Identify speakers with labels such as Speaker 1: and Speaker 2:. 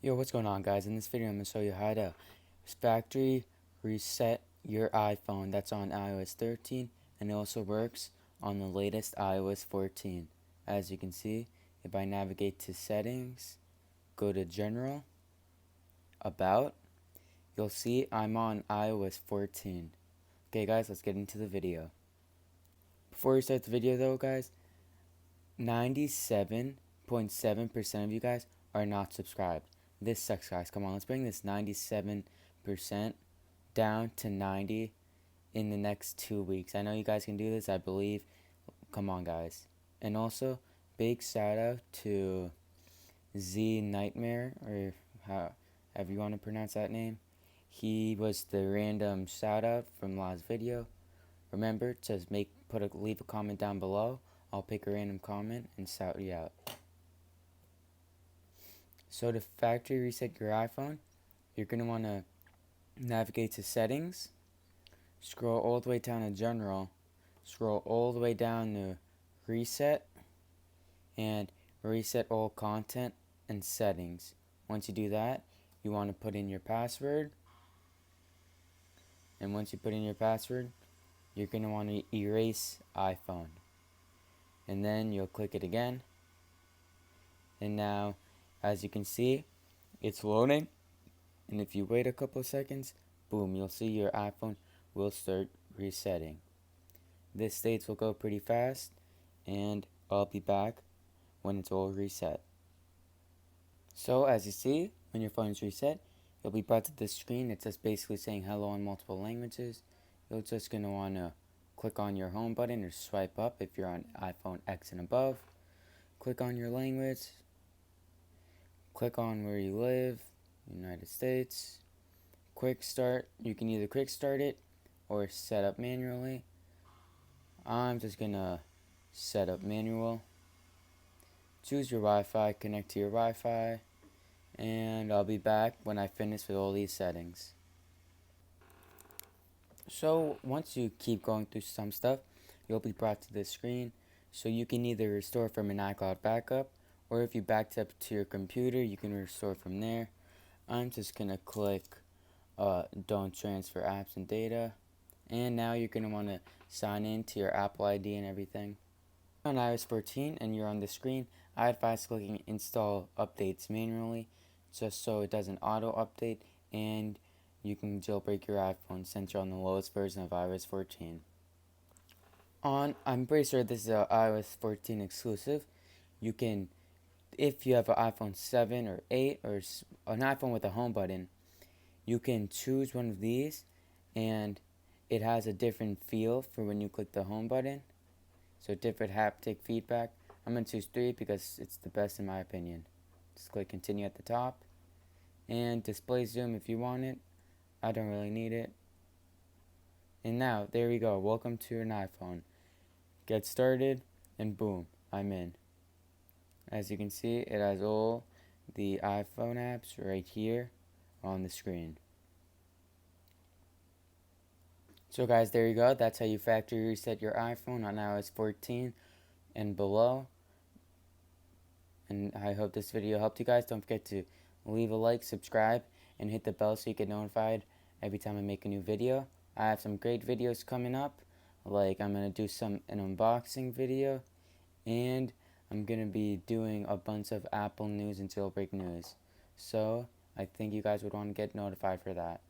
Speaker 1: Yo, what's going on, guys? In this video, I'm going to show you how to factory reset your iPhone that's on iOS 13, and it also works on the latest iOS 14. As you can see, if I navigate to Settings, go to General, About, you'll see I'm on iOS 14. Okay, guys, let's get into the video. Before we start the video, though, guys, 97.7% of you guys are not subscribed. This sucks, guys. Come on, let's bring this 97% down to 90 in the next 2 weeks. I know you guys can do this, I believe. Come on, guys. And also, big shout out to Z Nightmare, or however you want to pronounce that name. He was the random shout out from last video. Remember to leave a comment down below. I'll pick a random comment and shout you out. So to factory reset your iPhone, you're going to want to navigate to Settings, scroll all the way down to General, scroll all the way down to Reset, and reset all content and settings. Once you do that, you want to put in your password, and once you put in your password, you're going to want to erase iPhone, and then you'll click it again, and now as you can see, it's loading, and if you wait a couple of seconds, boom, you'll see your iPhone will start resetting. This states will go pretty fast, and I'll be back when it's all reset. So as you see, when your phone is reset, you'll be brought to this screen. It's just basically saying hello in multiple languages. You're just going to want to click on your home button or swipe up if you're on iPhone X and above. Click on your language. Click on where you live, United States. Quick start, you can either quick start it or set up manually. I'm just gonna set up manual. Choose your Wi-Fi, connect to your Wi-Fi, and I'll be back when I finish with all these settings. So once you keep going through some stuff, you'll be brought to this screen. So you can either restore from an iCloud backup, or if you backed up to your computer, you can restore from there. I'm just gonna click don't transfer apps and data, and now you're gonna want to sign in to your Apple ID and everything. On iOS 14 and you're on the screen, I advise clicking install updates manually just so it doesn't auto update, and you can jailbreak your iPhone since you're on the lowest version of iOS 14. I'm pretty sure this is a iOS 14 exclusive. You can, if you have an iPhone 7 or 8 or an iPhone with a home button, you can choose one of these, and it has a different feel for when you click the home button. So different haptic feedback. I'm going to choose 3 because it's the best in my opinion. Just click continue at the top. And display zoom if you want it. I don't really need it. And now, there we go. Welcome to an iPhone. Get started, and boom, I'm in. As you can see, it has all the iPhone apps right here on the screen. So guys, there you go. That's how you factory reset your iPhone on iOS 14 and below. And I hope this video helped you guys. Don't forget to leave a like, subscribe, and hit the bell so you get notified every time I make a new video. I have some great videos coming up. Like I'm going to do an unboxing video, and I'm going to be doing a bunch of Apple news and jailbreak news. So I think you guys would want to get notified for that.